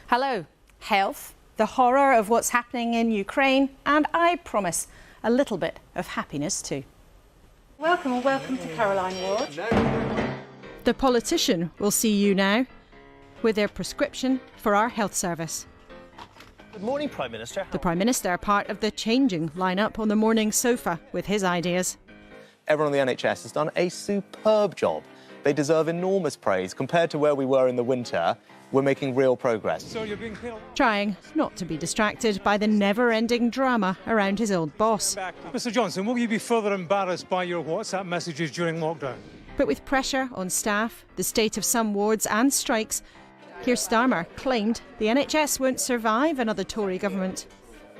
Hello, health, the horror of what's happening in Ukraine, and I promise a little bit of happiness too. Welcome to Caroline Ward. The politician will see you now with their prescription for our health service. Good morning, Prime Minister. The Prime Minister, part of the changing lineup on the morning sofa with his ideas. Everyone on the NHS has done a superb job. They deserve enormous praise. Compared to where we were in the winter, we're making real progress. So you're being killed. Trying not to be distracted by the never-ending drama around his old boss. Mr Johnson, will you be further embarrassed by your WhatsApp messages during lockdown? But with pressure on staff, the state of some wards and strikes, Keir Starmer claimed the NHS won't survive another Tory government.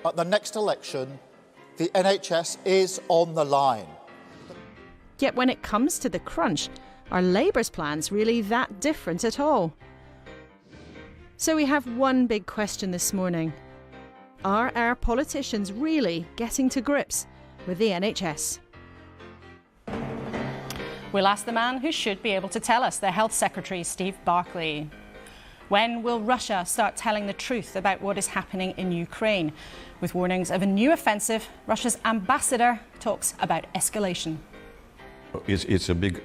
At the next election, the NHS is on the line. Yet when it comes to the crunch, are Labour's plans really that different at all? So we have one big question this morning. Are our politicians really getting to grips with the NHS? We'll ask the man who should be able to tell us, the Health Secretary, Steve Barclay. When will Russia start telling the truth about what is happening in Ukraine? With warnings of a new offensive, Russia's ambassador talks about escalation. It's a big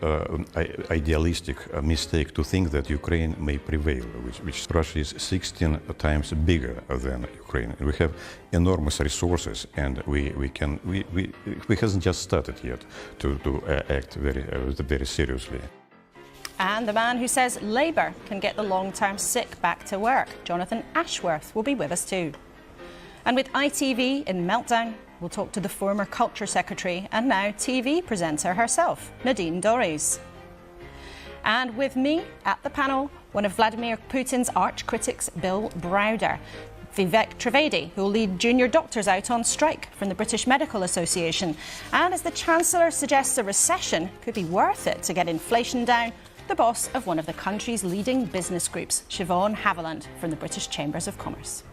idealistic mistake to think that Ukraine may prevail, which Russia is 16 times bigger than Ukraine. We have enormous resources, and we hasn't just started yet to act very seriously. And the man who says Labour can get the long-term sick back to work, Jonathan Ashworth, will be with us too. And with ITV in meltdown, we'll talk to the former Culture Secretary and now TV presenter herself, Nadine Dorries. And with me at the panel, one of Vladimir Putin's arch critics, Bill Browder. Vivek Trivedi, who will lead junior doctors out on strike from the British Medical Association. And as the Chancellor suggests a recession could be worth it to get inflation down, the boss of one of the country's leading business groups, Siobhan Haviland from the British Chambers of Commerce.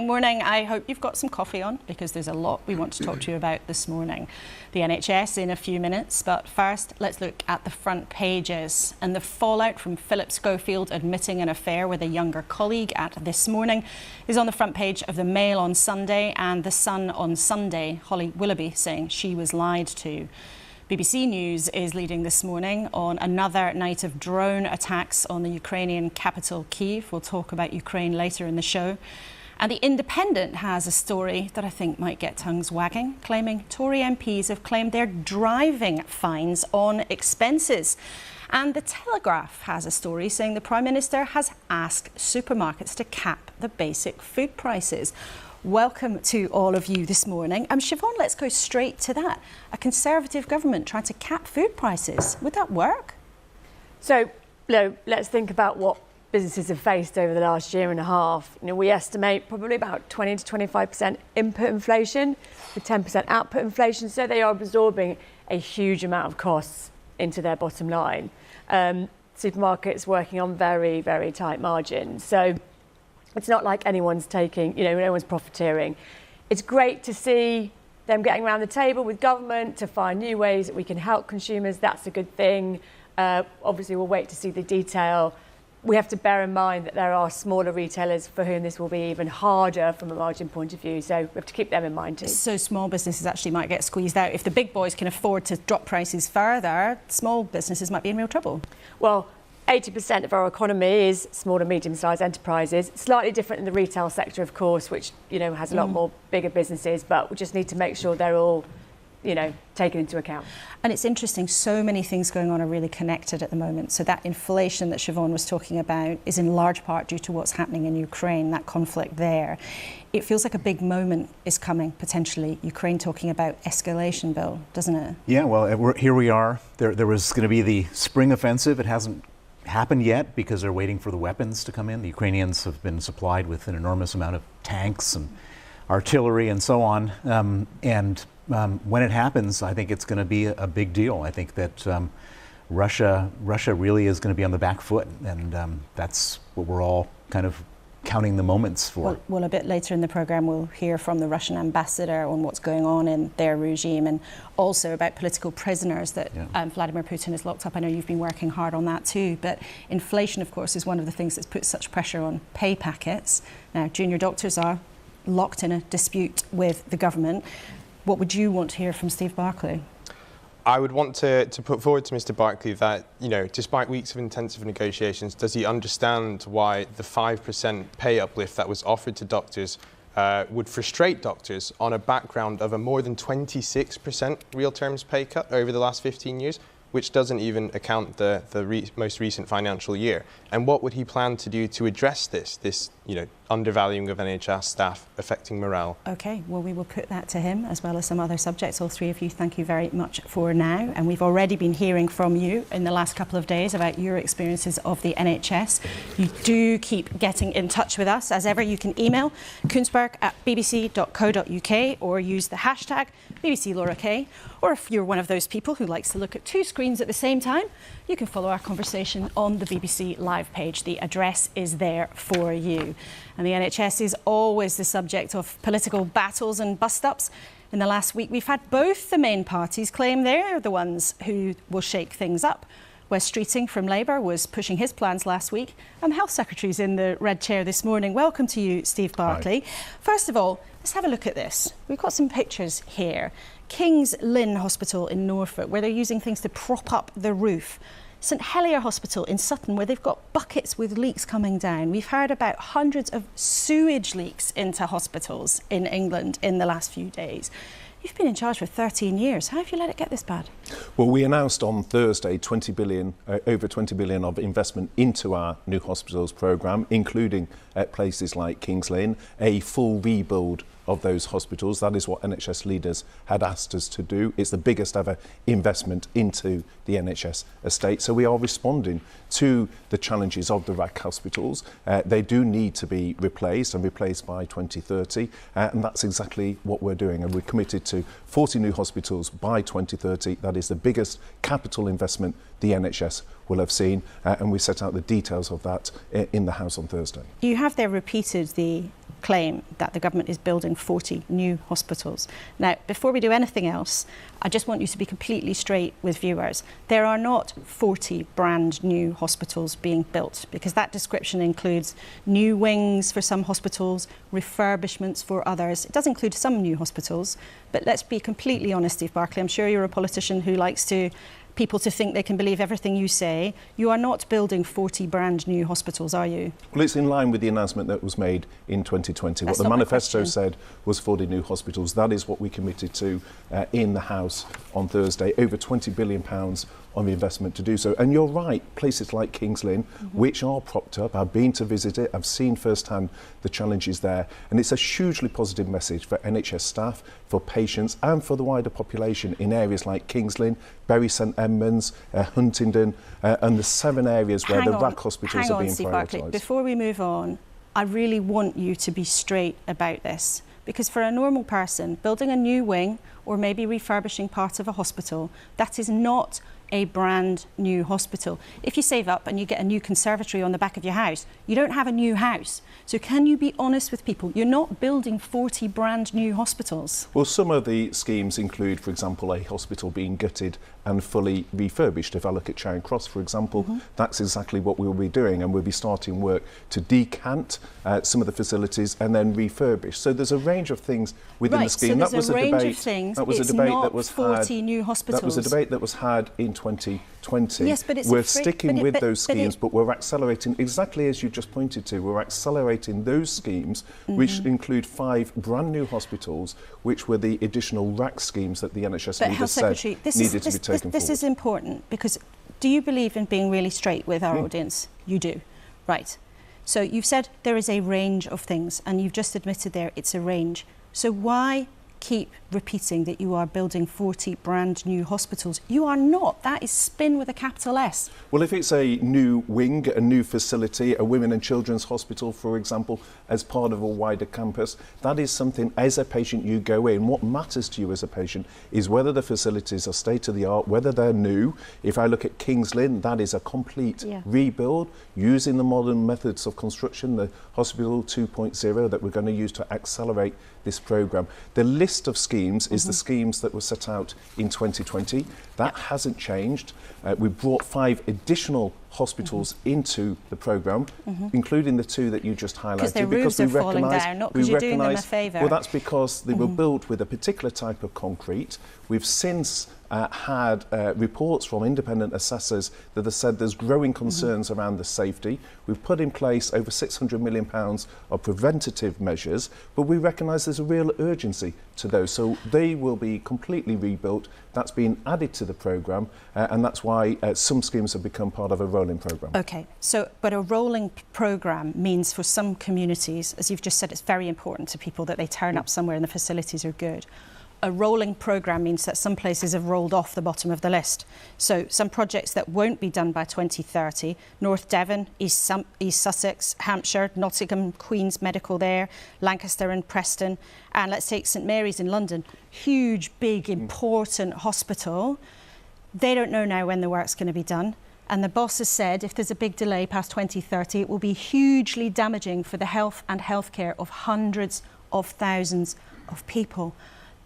Morning. I hope you've got some coffee on because there's a lot we want to talk to you about this morning. The NHS in a few minutes, but first let's look at the front pages. And the fallout from Philip Schofield admitting an affair with a younger colleague at This Morning is on the front page of the Mail on Sunday, and The Sun on Sunday, Holly Willoughby saying she was lied to. BBC News is leading This Morning on another night of drone attacks on the Ukrainian capital, Kyiv. We'll talk about Ukraine later in the show. And The Independent has a story that I think might get tongues wagging, claiming Tory MPs have claimed they're driving fines on expenses. And The Telegraph has a story saying the Prime Minister has asked supermarkets to cap the basic food prices. Welcome to all of you this morning. Siobhan, let's go straight to that. A Conservative government trying to cap food prices. Would that work? So, let's think about what businesses have faced over the last year and a half. We estimate probably about 20 to 25% input inflation with 10% output inflation. So they are absorbing a huge amount of costs into their bottom line. Supermarkets working on very, very tight margins. So it's not like anyone's taking, no one's profiteering. It's great to see them getting around the table with government to find new ways that we can help consumers. That's a good thing. Obviously, we'll wait to see the detail. We have to bear in mind that there are smaller retailers for whom this will be even harder from a margin point of view. So we have to keep them in mind too. So small businesses actually might get squeezed out. If the big boys can afford to drop prices further, small businesses might be in real trouble. Well, 80% of our economy is small and medium-sized enterprises. Slightly different in the retail sector, of course, which, has a lot more bigger businesses. But we just need to make sure they're all taken into account. And it's interesting, so many things going on are really connected at the moment. So that inflation that Siobhan was talking about is in large part due to what's happening in Ukraine, that conflict there. It feels like a big moment is coming, potentially. Ukraine talking about escalation, Bill, doesn't it? Yeah, well, here we are. There was going to be the spring offensive. It hasn't happened yet because they're waiting for the weapons to come in. The Ukrainians have been supplied with an enormous amount of tanks and artillery and so on. When it happens, I think it's going to be a big deal. I think that Russia really is going to be on the back foot, and that's what we're all kind of counting the moments for. Well, a bit later in the programme we'll hear from the Russian ambassador on what's going on in their regime, and also about political prisoners that Vladimir Putin has locked up. I know you've been working hard on that too, but inflation, of course, is one of the things that's put such pressure on pay packets. Now, junior doctors are locked in a dispute with the government. What would you want to hear from Steve Barclay? I would want to put forward to Mr. Barclay that, despite weeks of intensive negotiations, does he understand why the 5% pay uplift that was offered to doctors would frustrate doctors on a background of a more than 26% real terms pay cut over the last 15 years, which doesn't even account the most recent financial year? And what would he plan to do to address this undervaluing of NHS staff affecting morale? OK, well, we will put that to him, as well as some other subjects. All three of you, thank you very much for now. And we've already been hearing from you in the last couple of days about your experiences of the NHS. You do keep getting in touch with us. As ever, you can email kuenssberg@bbc.co.uk or use the hashtag #BBCLauraK. Or if you're one of those people who likes to look at two screens at the same time, you can follow our conversation on the BBC Live page. The address is there for you. And the NHS is always the subject of political battles and bust-ups. In the last week, we've had both the main parties claim they're the ones who will shake things up. Wes Streeting from Labour was pushing his plans last week, and the Health Secretary's in the red chair this morning. Welcome to you, Steve Barclay. Hi. First of all, let's have a look at this. We've got some pictures here. King's Lynn Hospital in Norfolk, where they're using things to prop up the roof. St Helier Hospital in Sutton, where they've got buckets with leaks coming down. We've heard about hundreds of sewage leaks into hospitals in England in the last few days. You've been in charge for 13 years. How have you let it get this bad? Well, we announced on Thursday over 20 billion of investment into our new hospitals programme, including at places like King's Lynn, a full rebuild of those hospitals. That is what NHS leaders had asked us to do. It's the biggest ever investment into the NHS estate. So we are responding to the challenges of the RAC hospitals. They do need to be replaced and replaced by 2030. And that's exactly what we're doing. And we're committed to 40 new hospitals by 2030. That is the biggest capital investment the NHS will have seen. And we set out the details of that in the House on Thursday. You have there repeated the claim that the government is building 40 new hospitals. Now, before we do anything else, I just want you to be completely straight with viewers. There are not 40 brand new hospitals being built, because that description includes new wings for some hospitals, refurbishments for others. It does include some new hospitals, but let's be completely honest, Steve Barclay. I'm sure you're a politician who likes people to think they can believe everything you say. You are not building 40 brand new hospitals, are you? Well, it's in line with the announcement that was made in 2020. That's what the manifesto said was 40 new hospitals. That is what we committed to in the House on Thursday. Over £20 billion on the investment to do so. And you're right, places like King's Lynn, which are propped up, I've been to visit it, I've seen firsthand the challenges there. And it's a hugely positive message for NHS staff, for patients and for the wider population in areas like King's Lynn, Bury St Edmunds, Huntingdon, and the 7 areas where the RAC hospitals are being prioritised. Before we move on, I really want you to be straight about this. Because for a normal person, building a new wing or maybe refurbishing part of a hospital, that is not a brand new hospital. If you save up and you get a new conservatory on the back of your house, you don't have a new house. So can you be honest with people? You're not building 40 brand new hospitals. Well, some of the schemes include, for example, a hospital being gutted and fully refurbished. If I look at Charing Cross, for example, that's exactly what we'll be doing, and we'll be starting work to decant some of the facilities and then refurbish. So there's a range of things within the scheme. So that was a range of things. That was it's a debate not that was 40 had. new hospitals. That was a debate that was had in 2020. Yes, but we're sticking with those schemes, but we're accelerating, exactly as you just pointed to, we're accelerating those schemes, which include 5 brand new hospitals, which were the additional RAC schemes that the NHS leaders said needed to be taken forward. This is important, because do you believe in being really straight with our audience? You do. Right. So you've said there is a range of things, and you've just admitted there it's a range. So why keep repeating that you are building 40 brand new hospitals. You are not. That is spin with a capital S. Well, if it's a new wing, a new facility, a women and children's hospital, for example, as part of a wider campus, that is something, as a patient, you go in. What matters to you as a patient is whether the facilities are state-of-the-art, whether they're new. If I look at Kings Lynn, that is a complete rebuild using the modern methods of construction, the Hospital 2.0 that we're going to use to accelerate this programme. The list of schemes is the schemes that were set out in 2020. That hasn't changed. We brought 5 additional hospitals into the programme, including the 2 that you just highlighted. Because their roofs are falling down, not because you're doing them a favour. Well, that's because they were built with a particular type of concrete. We've since had reports from independent assessors that have said there's growing concerns around the safety. We've put in place over £600 million of preventative measures, but we recognise there's a real urgency to those. So they will be completely rebuilt. That's been added to the programme, and that's why some schemes have become part of a rolling programme. OK, so, but a rolling programme means for some communities, as you've just said, it's very important to people that they turn up somewhere and the facilities are good. A rolling programme means that some places have rolled off the bottom of the list. So some projects that won't be done by 2030, North Devon, East Sussex, Hampshire, Nottingham, Queen's Medical there, Lancaster and Preston, and let's take St Mary's in London, huge, big, important hospital. They don't know now when the work's going to be done. And the boss has said if there's a big delay past 2030, it will be hugely damaging for the health and healthcare of hundreds of thousands of people.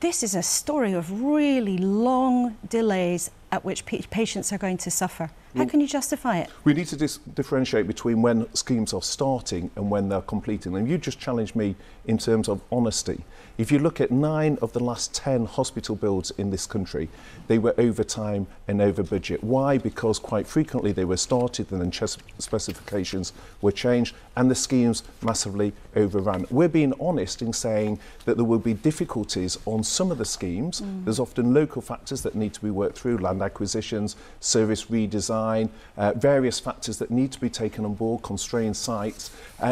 This is a story of really long delays at which patients are going to suffer. How can you justify it? We need to differentiate between when schemes are starting and when they're completing them. You just challenged me in terms of honesty. If you look at 9 of the last 10 hospital builds in this country, they were over time and over budget. Why? Because quite frequently they were started and then specifications were changed and the schemes massively overran. We're being honest in saying that there will be difficulties on some of the schemes. There's often local factors that need to be worked through, land acquisitions, service redesign, various factors that need to be taken on board, constrained sites,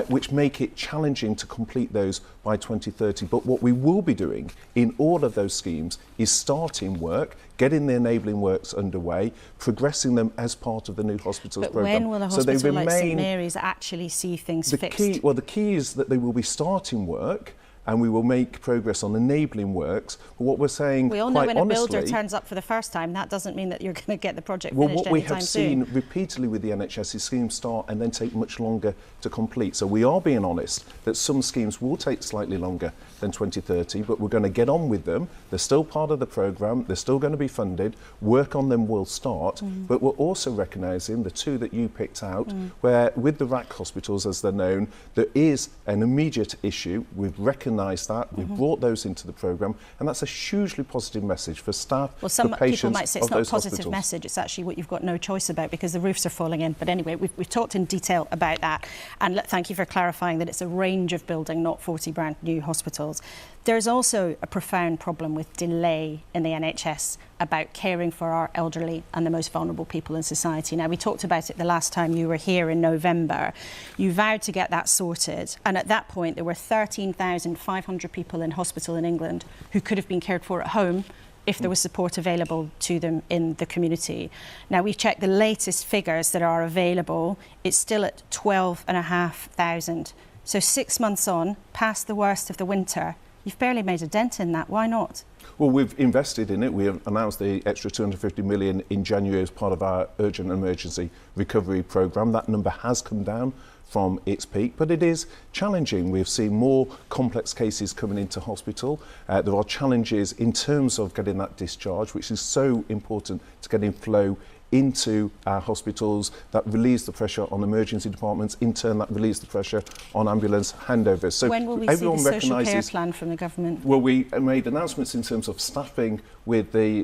which make it challenging to complete those by 2030. But what we will be doing in all of those schemes is starting work, getting the enabling works underway, progressing them as part of the new hospitals programme. But when will a hospital like St Mary's actually see things fixed? The key is that they will be starting work and we will make progress on enabling works. But what we're saying, we all know when a builder turns up for the first time, that doesn't mean that you're going to get the project finished anytime soon. What we have seen repeatedly with the NHS is schemes start and then take much longer to complete. So we are being honest that some schemes will take slightly longer than 2030, but we're going to get on with them. They're still part of the programme, they're still going to be funded, work on them will start, but we're also recognising the 2 that you picked out, where with the RAC hospitals, as they're known, there is an immediate issue. We've recognised that, we've brought those into the programme, and that's a hugely positive message for staff, well, some for patients people might say it's not a positive hospitals. message, it's actually what you've got no choice about because the roofs are falling in. But anyway, we've talked in detail about that, and thank you for clarifying that it's a range of building, not 40 brand new hospitals. There's also a profound problem with delay in the NHS about caring for our elderly and the most vulnerable people in society. Now, we talked about it the last time you were here in November. You vowed to get that sorted, and at that point there were 13,500 people in hospital in England who could have been cared for at home if there was support available to them in the community. Now, we've checked the latest figures that are available. It's still at 12,500. So 6 months on, past the worst of the winter, you've barely made a dent in that. Why not? Well, we've invested in it. We have announced the extra 250 million in January as part of our urgent emergency recovery programme. That number has come down from its peak, but it is challenging. We've seen more complex cases coming into hospital. There are challenges in terms of getting that discharge, which is so important to getting flow into our hospitals, that relieves the pressure on emergency departments, in turn that relieves the pressure on ambulance handovers. So when will we see the social care plan from the government? Well, we made announcements in terms of staffing with the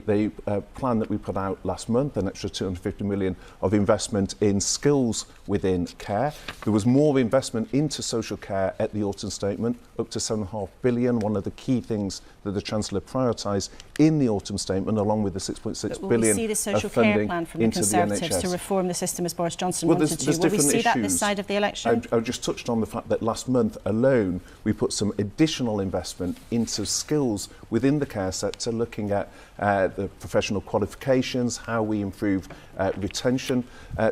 plan that we put out last month, an extra 250 million of investment in skills within care. There was more investment into social care at the autumn statement, up to 7.5 billion, one of the key things that the Chancellor prioritised in the autumn statement, along with the 6.6 billion will we see the social care plan from from the into the Conservatives to NHS. reform the system as Boris Johnson Well, wanted to. there's Will we different see that this issues. side of the election? I just touched on the fact that last month alone we put some additional investment into skills within the care sector, looking at the professional qualifications, how we improve retention.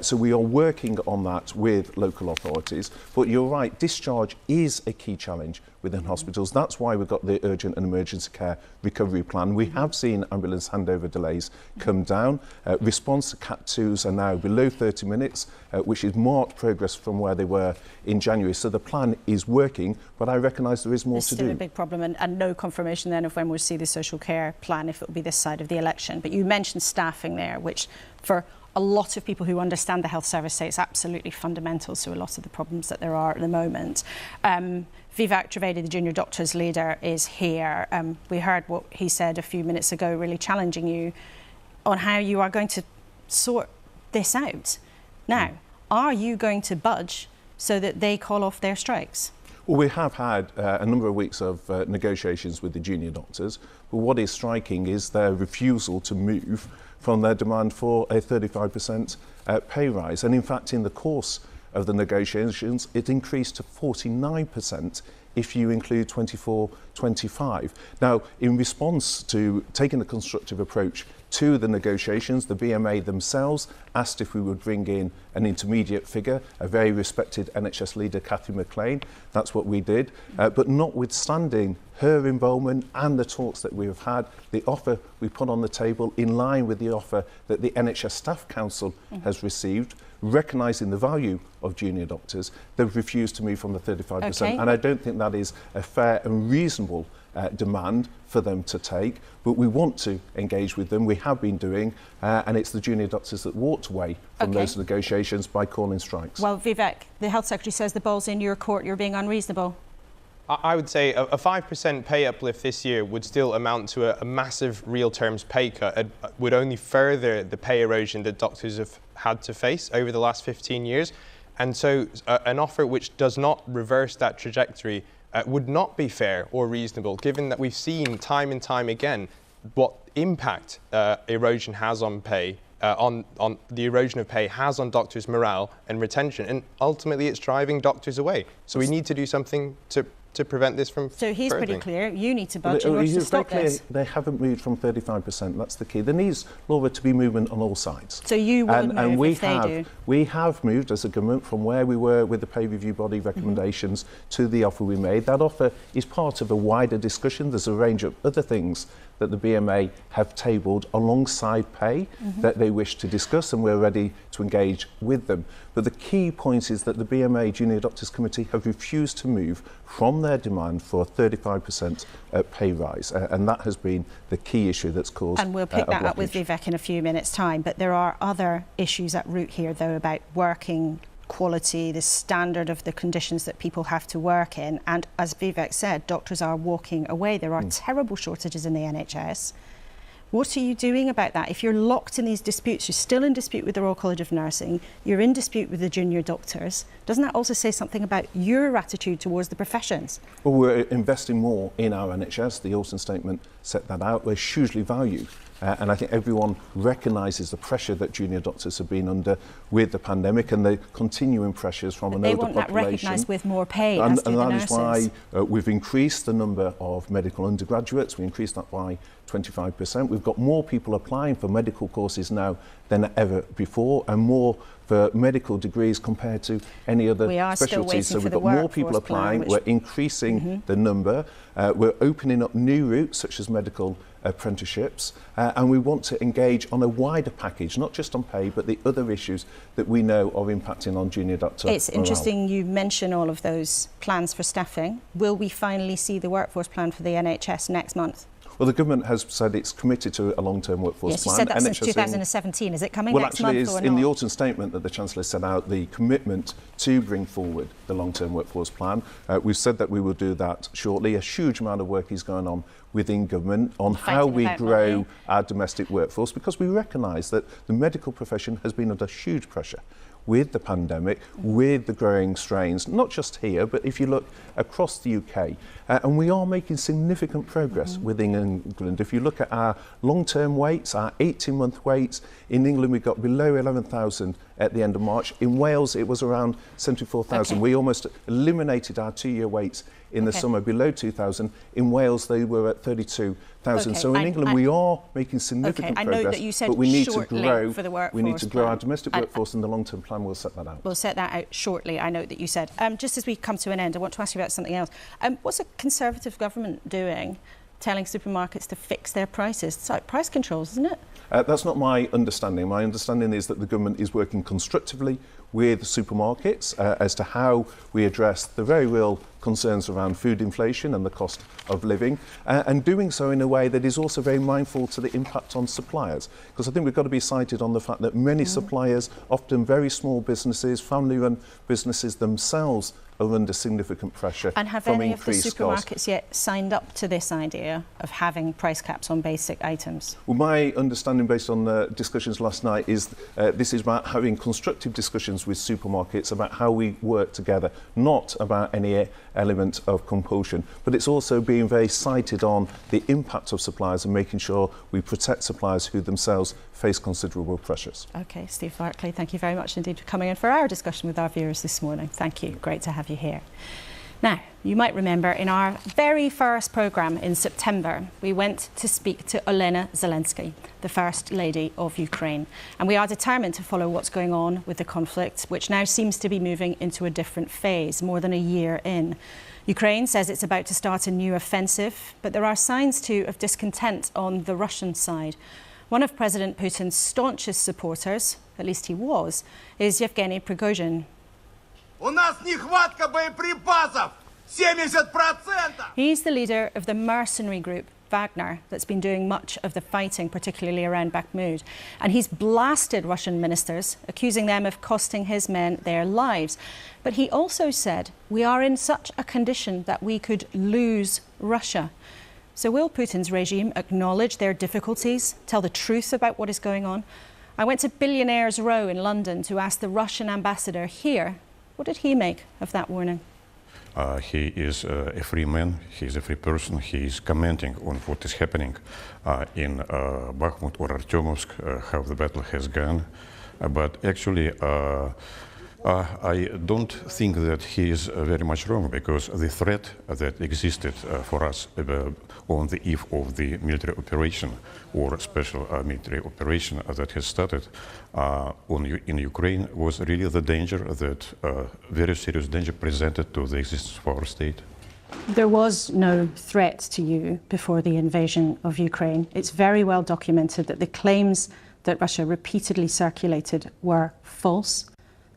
So we are working on that with local authorities. But you're right, discharge is a key challenge within hospitals. That's why we've got the urgent and emergency care recovery plan. We have seen ambulance handover delays come down. Response to Cat 2s are now below 30 minutes, which is marked progress from where they were in January. So the plan is working, but I recognise there is more It's to still do. a big problem, and no confirmation then of when we'll see the social care plan, if it will be this side of the election. But you mentioned staffing there, which for a lot of people who understand the health service say it's absolutely fundamental to a lot of the problems that there are at the moment. Vivek Trivedi, the junior doctors leader, is here. We heard what he said a few minutes ago, really challenging you on how you are going to sort this out. Now, are you going to budge so that they call off their strikes? Well, we have had a number of weeks of negotiations with the junior doctors, but what is striking is their refusal to move from their demand for a 35% pay rise. And in fact, in the course of the negotiations, it increased to 49% if you include 24-25. Now, in response to taking a constructive approach to the negotiations, the BMA themselves asked if we would bring in an intermediate figure, a very respected NHS leader, Cathy McLean. That's what we did. But notwithstanding her involvement and the talks that we have had, the offer we put on the table in line with the offer that the NHS Staff Council has received, recognising the value of junior doctors, they've refused to move from the 35%. Okay. And I don't think that is a fair and reasonable demand for them to take, but we want to engage with them. We have been doing, and it's the junior doctors that walked away from those negotiations by calling strikes. Well, Vivek, the Health Secretary says the ball's in your court, you're being unreasonable. I would say a 5% pay uplift this year would still amount to a massive real terms pay cut. It would only further the pay erosion that doctors have had to face over the last 15 years. And so an offer which does not reverse that trajectory would not be fair or reasonable, given that we've seen time and time again what impact erosion has on pay, on the erosion of pay has on doctors' morale and retention, and ultimately it's driving doctors away. So we need to do something to prevent this from So he's pretty furthering. clear. You need to budge in order to It's very stop clear this. they haven't moved from 35%. That's the key. There needs, Laura, to be movement on all sides. So you will move we if they do? We have moved as a government from where we were with the pay review body recommendations to the offer we made. That offer is part of a wider discussion. There's a range of other things that the BMA have tabled alongside pay that they wish to discuss, and we're ready to engage with them. But the key point is that the BMA Junior Doctors Committee have refused to move from their demand for a 35% pay rise, and that has been the key issue that's caused And we'll pick a that up with blockage. Vivek in a few minutes' time. But there are other issues at root here, though, about working quality, the standard of the conditions that people have to work in. And as Vivek said, doctors are walking away. There are terrible shortages in the NHS. What are you doing about that? If you're locked in these disputes, you're still in dispute with the Royal College of Nursing, you're in dispute with the junior doctors, doesn't that also say something about your attitude towards the professions? Well, we're investing more in our NHS. The Autumn Statement set that out. We're hugely valued. And I think everyone recognises the pressure that junior doctors have been under with the pandemic and the continuing pressures from an older population. They want that recognised with more pay, and as do the that nurses. is why we've increased the number of medical undergraduates. We increased that by 25%. We've got more people applying for medical courses now than ever before, and more for medical degrees compared to any other We are still specialties. So waiting for we've the got more workforce people plan, applying. which- We're increasing the number. We're opening up new routes such as medical apprenticeships, and we want to engage on a wider package, not just on pay, but the other issues that we know are impacting on junior doctor It's morale. interesting you mention all of those plans for staffing. Will we finally see the workforce plan for the NHS next month? Well, the government has said it's committed to a long-term workforce Yes, you plan. said that since NHS 2017. Is it coming Well, next actually, month it's or in not? the Autumn Statement that the Chancellor set out the commitment to bring forward the long-term workforce plan. We've said that we will do that shortly. A huge amount of work is going on within government on how Fighting we about grow money. our domestic workforce, because we recognise that the medical profession has been under huge pressure. with the pandemic, with the growing strains, not just here, but if you look across the UK. And we are making significant progress within England. If you look at our long-term waits, our 18-month waits, in England we got below 11,000 at the end of March. In Wales it was around 74,000. Okay. We almost eliminated our 2-year waits in the summer below 2,000. In Wales they were at 32,000. Okay. So in England we are making significant I know progress, that you said but we need to shortly grow. for the workforce We need to grow our plan. domestic workforce, and the long-term plan will set that out. We'll set that out shortly, I know that you said. Just as we come to an end, I want to ask you about something else. What's a Conservative government doing telling supermarkets to fix their prices? It's like price controls, isn't it? That's not my understanding. My understanding is that the government is working constructively with supermarkets as to how we address the very real concerns around food inflation and the cost of living, and doing so in a way that is also very mindful to the impact on suppliers. Because I think we've got to be cited on the fact that many suppliers, often very small businesses, family-run businesses themselves, are under significant pressure And have from any of the increased supermarkets costs. yet signed up to this idea of having price caps on basic items? Well, my understanding based on the discussions last night is this is about having constructive discussions with supermarkets about how we work together, not about any element of compulsion. But it's also being very cited on the impact of suppliers and making sure we protect suppliers who themselves face considerable pressures. OK, Steve Barclay, thank you very much indeed for coming in for our discussion with our viewers this morning. Thank you. Great to have you here. Now, you might remember in our very first programme in September, we went to speak to Olena Zelensky, the First Lady of Ukraine. And we are determined to follow what's going on with the conflict, which now seems to be moving into a different phase, more than a year in. Ukraine says it's about to start a new offensive, but there are signs too of discontent on the Russian side. One of President Putin's staunchest supporters, at least he was, is Yevgeny Prigozhin. He's the leader of the mercenary group Wagner that's been doing much of the fighting, particularly around Bakhmut. And he's blasted Russian ministers, accusing them of costing his men their lives. But he also said, we are in such a condition that we could lose Russia. So will Putin's regime acknowledge their difficulties, tell the truth about what is going on? I went to Billionaires Row in London to ask the Russian ambassador here, what did he make of that warning? He is a free man, he is a free person, he is commenting on what is happening in Bakhmut or Artyomovsk, how the battle has gone. But actually, I don't think that he is very much wrong, because the threat that existed for us on the eve of the military operation or special military operation that has started in Ukraine was really the danger, that very serious danger presented to the existence of our state. There was no threat to you before the invasion of Ukraine. It's very well documented that the claims that Russia repeatedly circulated were false.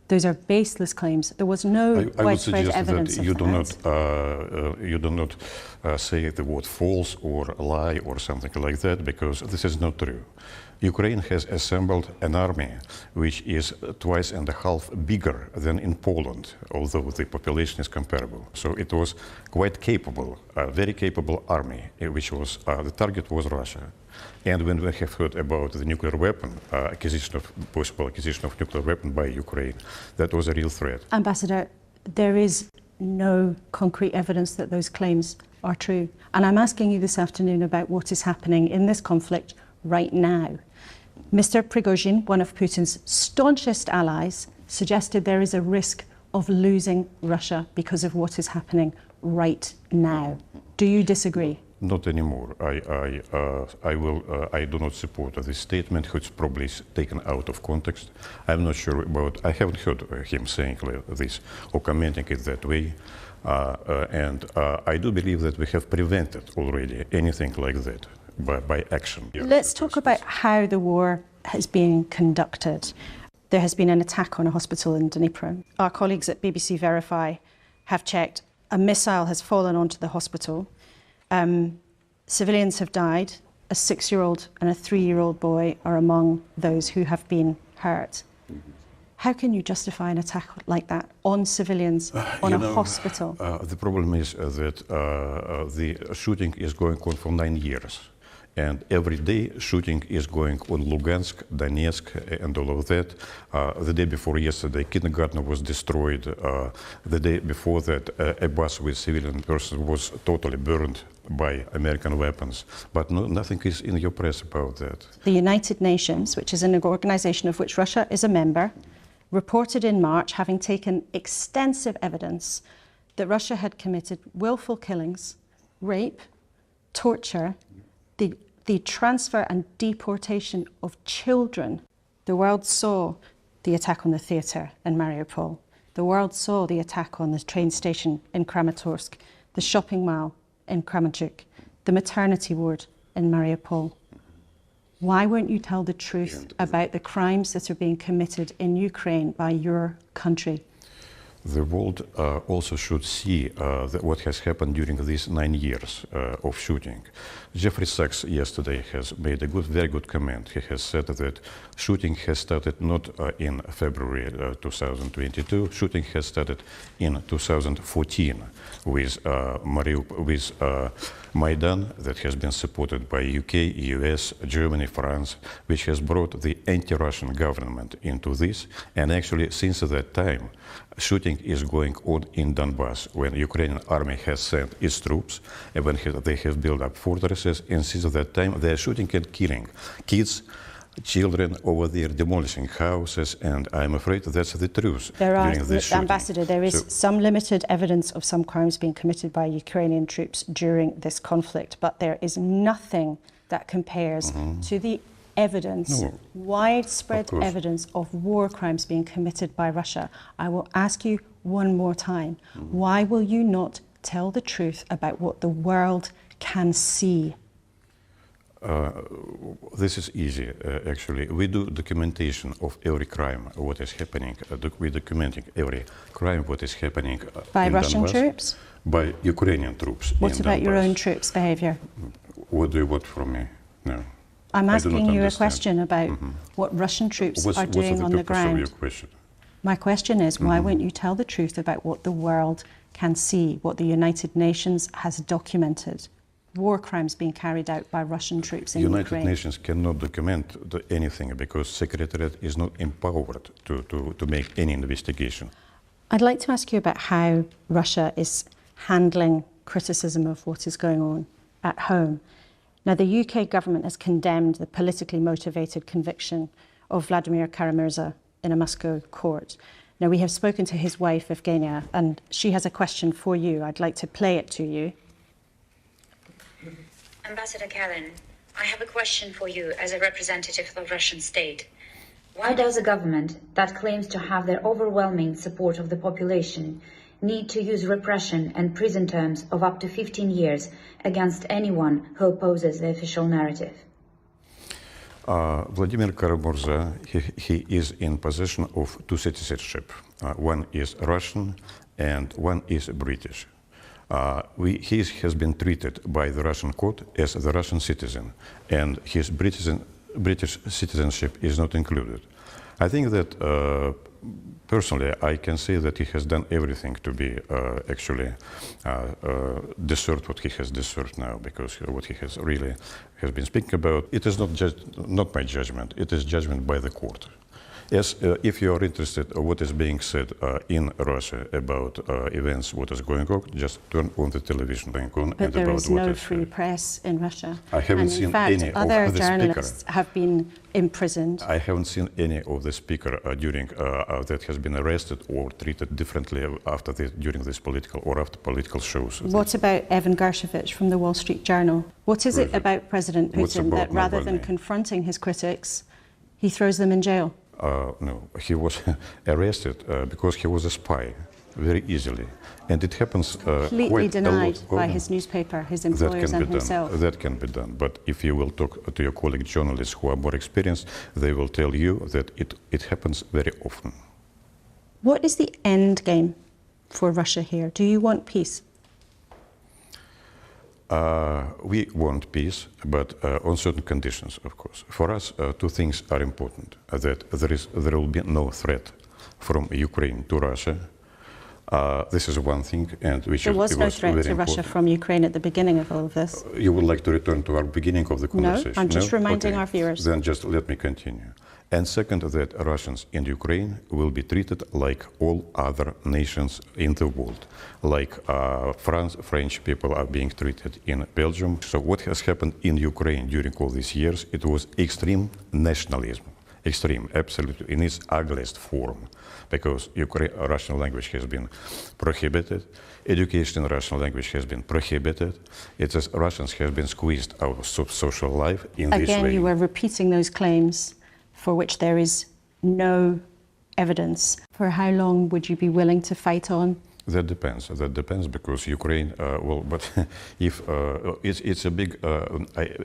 Those are baseless claims. There was no widespread evidence of that. You do not say the word false or lie or something like that, because this is not true. Ukraine has assembled an army which is 2.5 bigger than in Poland, although the population is comparable. So it was quite capable, a very capable army, which was, the target was Russia. And when we have heard about the nuclear weapon, possible acquisition of nuclear weapon by Ukraine, that was a real threat. Ambassador, there is no concrete evidence that those claims are true. And I'm asking you this afternoon about what is happening in this conflict right now. Mr. Prigozhin, one of Putin's staunchest allies, suggested there is a risk of losing Russia because of what is happening right now. Do you disagree? Not anymore. I do not support this statement, which probably is taken out of context. I'm not sure about, I haven't heard him saying this or commenting it that way. And I do believe that we have prevented already anything like that by action. Let's talk about how the war has been conducted. There has been an attack on a hospital in Dnipro. Our colleagues at BBC Verify have checked. A missile has fallen onto the hospital. Civilians have died. A 6-year-old and a 3-year-old boy are among those who have been hurt. How can you justify an attack like that on civilians, on a hospital? The problem is that the shooting is going on for 9 years. And every day shooting is going on Lugansk, Donetsk, and all of that. The day before yesterday, kindergarten was destroyed. The day before that, a bus with civilian persons was totally burned by American weapons. But nothing is in your press about that. The United Nations, which is an organisation of which Russia is a member, reported in March having taken extensive evidence that Russia had committed willful killings, rape, torture, the transfer and deportation of children. The world saw the attack on the theatre in Mariupol. The world saw the attack on the train station in Kramatorsk, the shopping mall in Kremenchuk, the maternity ward in Mariupol. Why won't you tell the truth about the crimes that are being committed in Ukraine by your country? The world also should see what has happened during these 9 years of shooting. Jeffrey Sachs yesterday has made a very good comment. He has said that shooting has started not in February 2022. Shooting has started in 2014 with Maidan, that has been supported by UK, US, Germany, France, which has brought the anti-Russian government into this. And actually, since that time, shooting is going on in Donbass, when the Ukrainian army has sent its troops, and when they have built up fortresses, and since that time they are shooting and killing kids, children over there, demolishing houses, and I'm afraid that's the truth. During this shooting. Ambassador, there is some limited evidence of some crimes being committed by Ukrainian troops during this conflict, but there is nothing that compares to the evidence, widespread evidence of war crimes being committed by Russia. I will ask you one more time, why will you not tell the truth about what the world can see? This is easy, actually. We do documentation of every crime, what is happening. We're documenting every crime, what is happening by in Russian Donbass, troops? By Ukrainian troops. What about your own troops' behaviour? What do you want from me? No. I'm asking you a question about what Russian troops are doing on the ground. What's the purpose of your question? My question is, why won't you tell the truth about what the world can see, what the United Nations has documented? War crimes being carried out by Russian troops in Ukraine. United Nations cannot document anything because Secretariat is not empowered to make any investigation. I'd like to ask you about how Russia is handling criticism of what is going on at home. Now, the UK government has condemned the politically motivated conviction of Vladimir Kara-Murza in a Moscow court. Now, we have spoken to his wife, Evgenia, and she has a question for you. I'd like to play it to you. Ambassador Karen, I have a question for you as a representative of the Russian state. Why does a government that claims to have the overwhelming support of the population need to use repression and prison terms of up to 15 years against anyone who opposes the official narrative? Vladimir Kara-Murza, he is in possession of two citizenship. One is Russian and one is British. He has been treated by the Russian court as the Russian citizen, and his British citizenship is not included. I think that personally, I can say that he has done everything to be actually deserved what he has deserved now, because what he has really has been speaking about, it is not my judgment, it is judgment by the court. Yes, if you are interested in what is being said in Russia about events, what is going on, just turn on the television. But there is no free press in Russia. I haven't seen any of the other journalists have been imprisoned. I haven't seen any of the speaker that has been arrested or treated differently during this political shows. What about Evan Gershkovich from the Wall Street Journal? What is it about President Putin that rather than confronting his critics, he throws them in jail? No, he was arrested because he was a spy, very easily. And it happens completely denied by his newspaper, his employers and himself. That can be done. But if you will talk to your colleague journalists who are more experienced, they will tell you that it happens very often. What is the end game for Russia here? Do you want peace? We want peace, but on certain conditions, of course. For us, two things are important: that there will be no threat from Ukraine to Russia, This is one thing, and which There was it no threat very to Russia important. from Ukraine at the beginning of all of this. You would like to return to our beginning of the conversation? No, I'm just reminding Okay. our viewers. Then just let me continue. And second, that Russians in Ukraine will be treated like all other nations in the world, like French people are being treated in Belgium. So what has happened in Ukraine during all these years, it was extreme nationalism, extreme, absolutely, in its ugliest form, because Russian language has been prohibited, education in Russian language has been prohibited. It is Russians have been squeezed out of social life in this way. Again, you were repeating those claims for which there is no evidence. For how long would you be willing to fight on? That depends. That depends because Ukraine, well, but if it's a big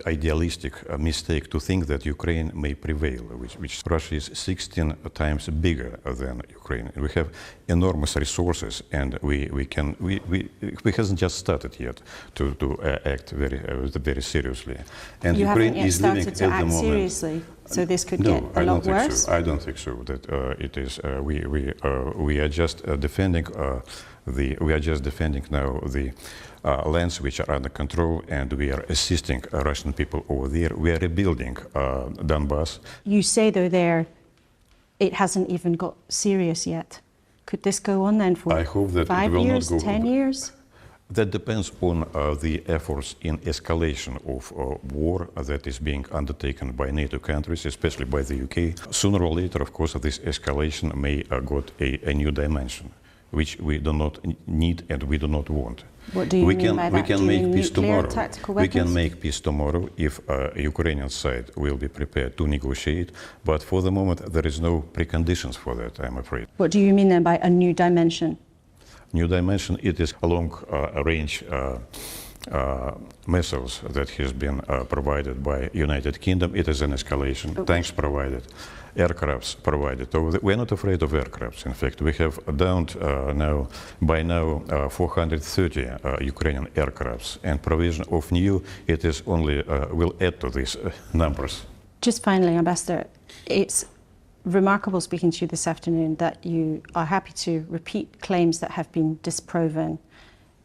idealistic mistake to think that Ukraine may prevail, which Russia is 16 times bigger than Ukraine. We have enormous resources, and we hasn't just started yet to act very seriously. And you Ukraine haven't yet is living started to at the act moment. seriously, so this could No, get a lot worse? I don't think so. That it is. We are just defending we are just defending now the lands which are under control, and we are assisting Russian people over there. We are rebuilding Donbass. You say, though, there, it hasn't even got serious yet. Could this go on then for I hope that 5 it will years, not go 10 years? That depends on the efforts in escalation of war that is being undertaken by NATO countries, especially by the UK. Sooner or later, of course, this escalation may got a new dimension, which we do not need and we do not want. What do you mean by that? We can Do you make mean peace nuclear tomorrow. tactical We can weapons? make peace tomorrow if Ukrainian side will be prepared to negotiate. But for the moment, there is no preconditions for that, I'm afraid. What do you mean then by a new dimension? New dimension, it is a long-range missiles that has been provided by United Kingdom. It is an escalation. Tanks provided, aircrafts provided. So we're not afraid of aircrafts. In fact, we have downed by now 430 Ukrainian aircrafts, and provision of new. It is only will add to these numbers. Just finally, Ambassador, it's remarkable speaking to you this afternoon that you are happy to repeat claims that have been disproven.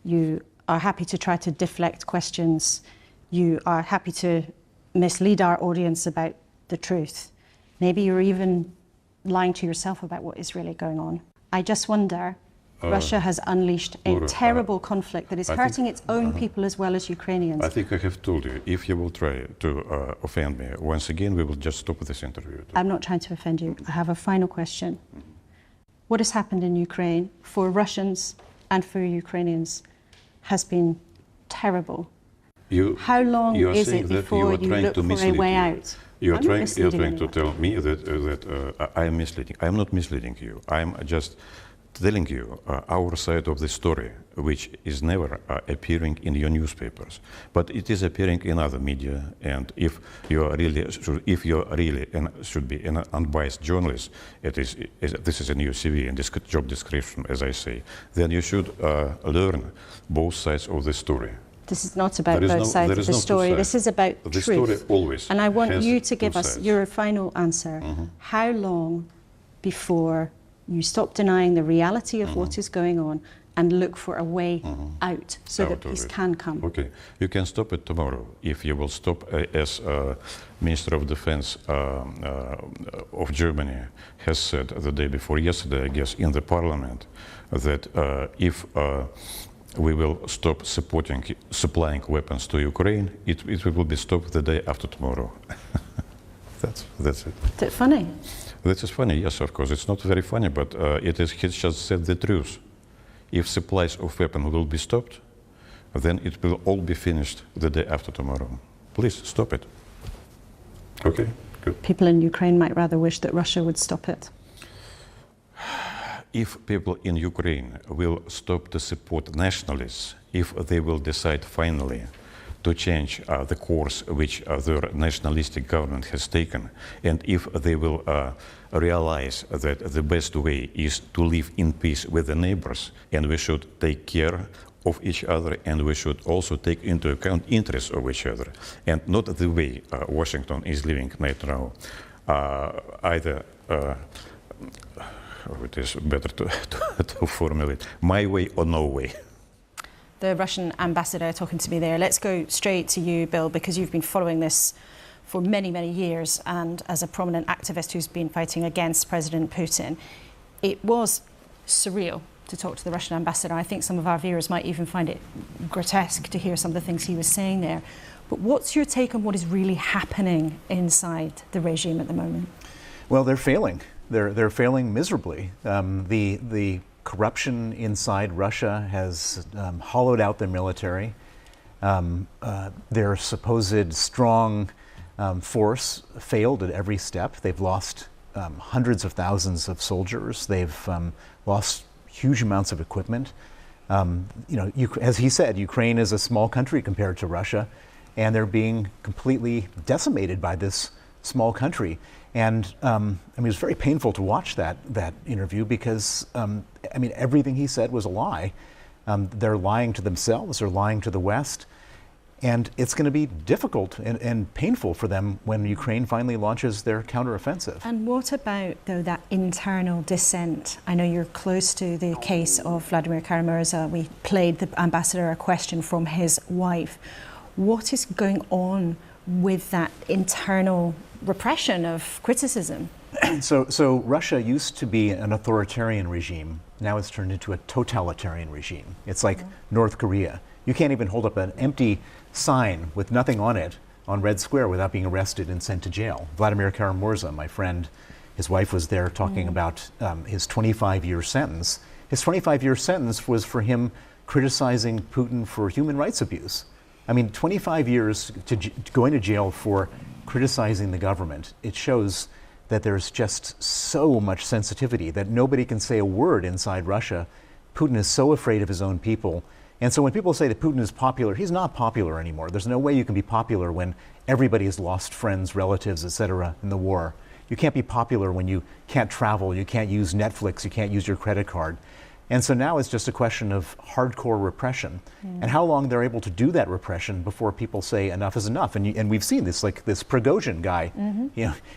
You are happy to try to deflect questions. You are happy to mislead our audience about the truth. Maybe you're even lying to yourself about what is really going on. I just wonder, Russia has unleashed a terrible conflict that is hurting its own people as well as Ukrainians. I think I have told you, if you will try to offend me once again, we will just stop this interview. I'm not trying to offend you. I have a final question. What has happened in Ukraine for Russians and for Ukrainians has been terrible. How long is it before you look for a way out? You're trying to tell me that I am misleading. I'm not misleading you. I'm just telling you our side of the story, which is never appearing in your newspapers, but it is appearing in other media. And if you are really and should be an unbiased journalist, this is in your CV and this job description, as I say, then you should learn both sides of the story. This is not about both sides of the story. This is about truth. Story always and I want has you to give us sides. your final answer. How long before you stop denying the reality of what is going on and look for a way out so that peace can come? Okay, you can stop it tomorrow if you will stop, as Minister of Defense of Germany has said the day before yesterday, I guess, in the Parliament, that if we will stop supplying weapons to Ukraine, it will be stopped the day after tomorrow. That's it. Is it funny? That is funny, yes, of course. It's not very funny, but he's just said the truth. If supplies of weapons will be stopped, then it will all be finished the day after tomorrow. Please stop it. Okay, good. People in Ukraine might rather wish that Russia would stop it. If people in Ukraine will stop to support nationalists, if they will decide finally to change the course which their nationalistic government has taken, and if they will realize that the best way is to live in peace with the neighbors, and we should take care of each other, and we should also take into account interests of each other, and not the way Washington is living right now, either it is better to formulate my way or no way. The Russian ambassador talking to me there. Let's go straight to you, Bill, because you've been following this for many, many years, and as a prominent activist who's been fighting against President Putin. It was surreal to talk to the Russian ambassador. I think some of our viewers might even find it grotesque to hear some of the things he was saying there. But what's your take on what is really happening inside the regime at the moment? Well, they're failing. They're failing miserably. The corruption inside Russia has hollowed out their military. Their supposed strong force failed at every step. They've lost hundreds of thousands of soldiers. They've lost huge amounts of equipment. As he said, Ukraine is a small country compared to Russia, and they're being completely decimated by this small country. And it was very painful to watch that interview because everything he said was a lie. They're lying to themselves, they're lying to the West, and it's going to be difficult and painful for them when Ukraine finally launches their counteroffensive. And what about, though, that internal dissent? I know you're close to the case of Vladimir Kara-Murza. We played the ambassador a question from his wife. What is going on with that internal repression of criticism? So Russia used to be an authoritarian regime. Now it's turned into a totalitarian regime. It's like North Korea. You can't even hold up an empty sign with nothing on it on Red Square without being arrested and sent to jail. Vladimir Kara-Murza, my friend, his wife was there talking about his 25-year sentence. His 25-year sentence was for him criticizing Putin for human rights abuse. 25 years going to jail for criticizing the government. It shows that there's just so much sensitivity that nobody can say a word inside Russia. Putin is so afraid of his own people. And so when people say that Putin is popular, he's not popular anymore. There's no way you can be popular when everybody has lost friends, relatives, etc. in the war. You can't be popular when you can't travel, you can't use Netflix, you can't use your credit card. And so now it's just a question of hardcore repression and how long they're able to do that repression before people say enough is enough. And we've seen this, like this Prigozhin guy.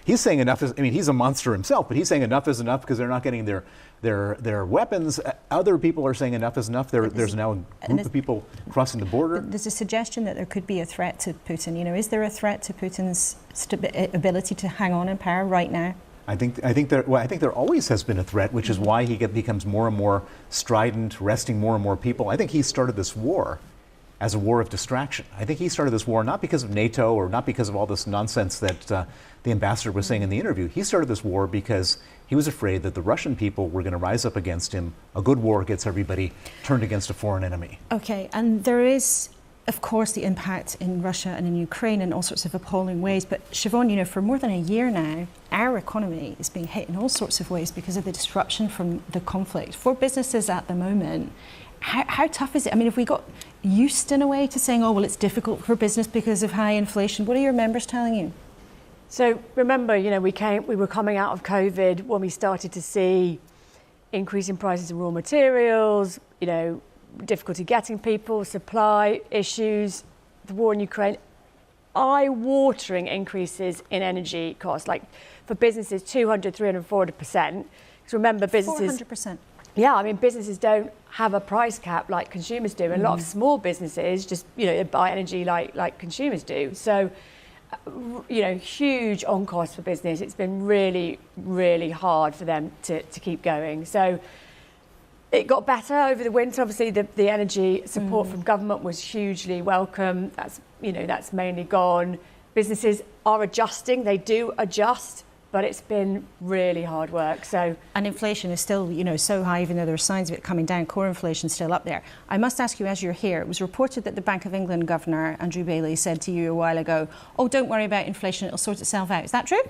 He's saying enough is, he's a monster himself, but he's saying enough is enough because they're not getting their weapons. Other people are saying enough is enough. There's now a group of people crossing the border. There's a suggestion that there could be a threat to Putin. Is there a threat to Putin's ability to hang on in power right now? I think there always has been a threat, which is why he becomes more and more strident, arresting more and more people. I think he started this war as a war of distraction. I think he started this war not because of NATO or not because of all this nonsense that the ambassador was saying in the interview. He started this war because he was afraid that the Russian people were going to rise up against him. A good war gets everybody turned against a foreign enemy. Okay, and there is, of course, the impact in Russia and in Ukraine in all sorts of appalling ways. But Siobhan, for more than a year now, our economy is being hit in all sorts of ways because of the disruption from the conflict. For businesses at the moment, how tough is it? Have we got used in a way to saying, oh, well, it's difficult for business because of high inflation? What are your members telling you? So remember, we were coming out of COVID when we started to see increasing prices of raw materials, difficulty getting people, supply issues, the war in Ukraine, eye-watering increases in energy costs, like for businesses 200, 300, 400%. Because remember, businesses... 400%. Yeah, businesses don't have a price cap like consumers do, and a lot of small businesses just, they buy energy like consumers do. So, huge on cost for business. It's been really, really hard for them to keep going. So it got better over the winter. Obviously, the energy support from government was hugely welcome. That's mainly gone. Businesses are adjusting. They do adjust, but it's been really hard work. And inflation is still, so high, even though there are signs of it coming down. Core inflation is still up there. I must ask you, as you're here, it was reported that the Bank of England Governor, Andrew Bailey, said to you a while ago, oh, don't worry about inflation, it'll sort itself out. Is that true?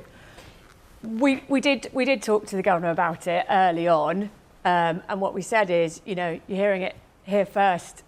We did talk to the Governor about it early on. And what we said is, you're hearing it here first,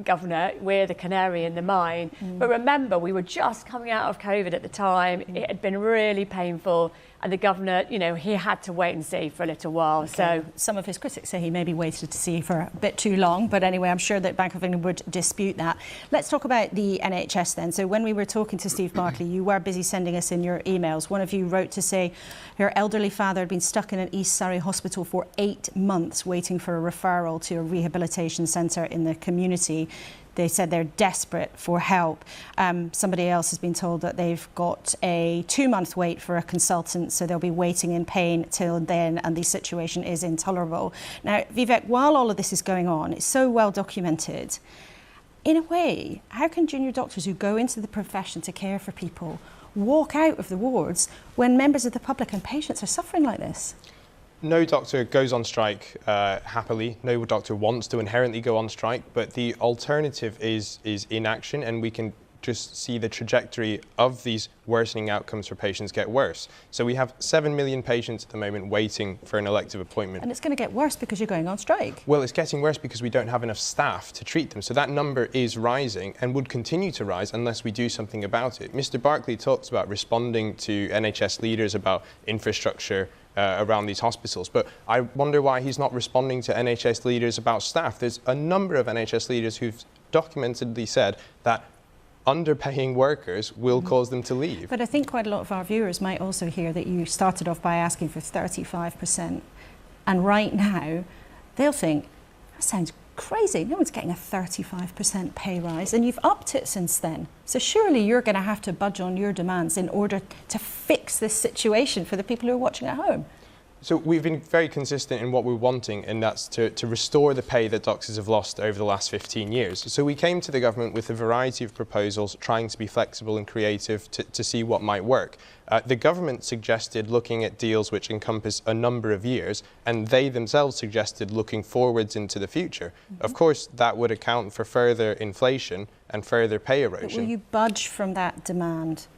Governor, we're the canary in the mine. But remember, we were just coming out of COVID at the time. It had been really painful. And the governor, you know, he had to wait and see for a little while. Okay. So some of his critics say he maybe waited to see for a bit too long. But anyway, I'm sure that Bank of England would dispute that. Let's talk about the NHS then. So when we were talking to Steve Barclay, you were busy sending us in your emails. One of you wrote to say her elderly father had been stuck in an East Surrey hospital for 8 months waiting for a referral to a rehabilitation centre in the community. They said they're desperate for help. Somebody else has been told that they've got a 2-month wait for a consultant, so they'll be waiting in pain till then, and the situation is intolerable. Now, Vivek, while all of this is going on, it's so well documented. In a way, how can junior doctors who go into the profession to care for people walk out of the wards when members of the public and patients are suffering like this? No doctor goes on strike happily. No doctor wants to inherently go on strike, but the alternative is inaction, and we can just see the trajectory of these worsening outcomes for patients get worse. So we have 7 million patients at the moment waiting for an elective appointment. And it's going to get worse because you're going on strike. Well, it's getting worse because we don't have enough staff to treat them. So that number is rising and would continue to rise unless we do something about it. Mr. Barclay talks about responding to NHS leaders about infrastructure around these hospitals, but I wonder why he's not responding to NHS leaders about staff. There's a number of NHS leaders who've documentedly said that underpaying workers will cause them to leave. But I think quite a lot of our viewers might also hear that you started off by asking for 35%, and right now they'll think, that sounds crazy, no one's getting a 35% pay rise, and you've upped it since then. So surely you're going to have to budge on your demands in order to fix this situation for the people who are watching at home. So we've been very consistent in what we're wanting, and that's to restore the pay that doctors have lost over the last 15 years. So we came to the government with a variety of proposals, trying to be flexible and creative to see what might work. The government suggested looking at deals which encompass a number of years, and they themselves suggested looking forwards into the future. Of course, that would account for further inflation and further pay erosion. But will you budge from that demand?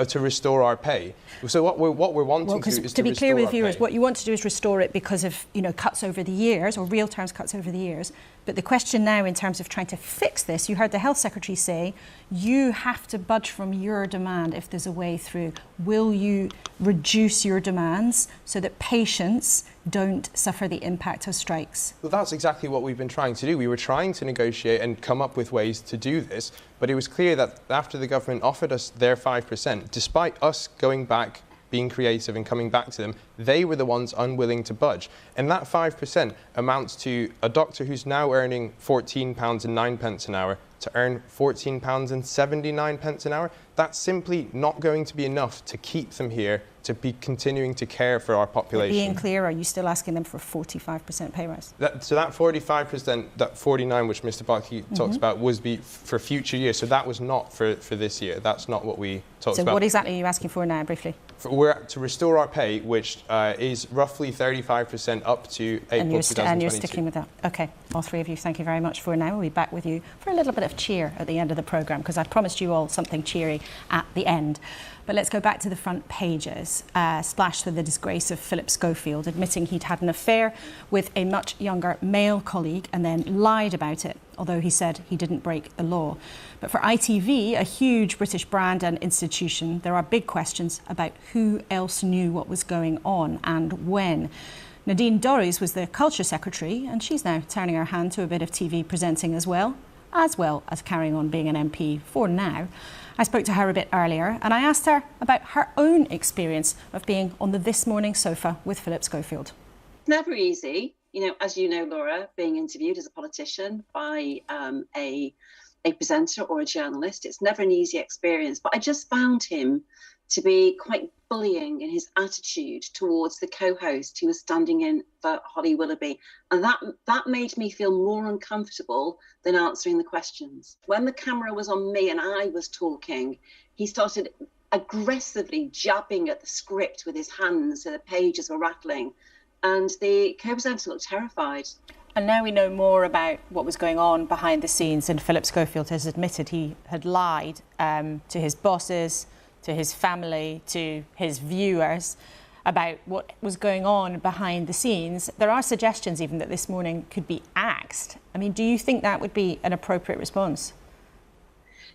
To restore our pay. So what we're wanting to do is to be clear with viewers, pay. what you want to do is restore it because of, you know, cuts over the years, or real terms cuts over the years. But the question now, in terms of trying to fix this, you heard the Health Secretary say you have to budge from your demand if there's a way through. Will you reduce your demands so that patients don't suffer the impact of strikes? Well, that's exactly what we've been trying to do. We were trying to negotiate and come up with ways to do this, but it was clear that after the government offered us their 5%, despite us going back, being creative and coming back to them, they were the ones unwilling to budge. And that 5% amounts to a doctor who's now earning £14.09 an hour to earn £14.79 an hour. That's simply not going to be enough to keep them here, to be continuing to care for our population. Being clear, are you still asking them for 45% pay rise? So that 45%, that 49, which Mr. Barclay talks about, was for future years. So that was not for this year. That's not what we talked about. So what exactly are you asking for now, briefly? We're to restore our pay, which is roughly 35% up to April 2022. And you're sticking with that. OK, all three of you, thank you very much for now. We'll be back with you for a little bit of cheer at the end of the programme, because I promised you all something cheery at the end. But let's go back to the front pages. Splashed with the disgrace of Philip Schofield, admitting he'd had an affair with a much younger male colleague and then lied about it, although he said he didn't break the law. But for ITV, a huge British brand and institution, there are big questions about who else knew what was going on and when. Nadine Dorries was the Culture Secretary, and she's now turning her hand to a bit of TV presenting as well as carrying on being an MP for now. I spoke to her a bit earlier, and I asked her about her own experience of being on the This Morning sofa with Philip Schofield. It's never easy, you know, as you know, Laura, being interviewed as a politician by a presenter or a journalist. It's never an easy experience, but I just found him to be quite bullying in his attitude towards the co-host who was standing in for Holly Willoughby. And that made me feel more uncomfortable than answering the questions. When the camera was on me and I was talking, he started aggressively jabbing at the script with his hands so the pages were rattling. And the co-presenter looked terrified. And now we know more about what was going on behind the scenes, and Philip Schofield has admitted he had lied to his bosses, to his family, to his viewers about what was going on behind the scenes. There are suggestions even that This Morning could be axed. I mean, do you think that would be an appropriate response?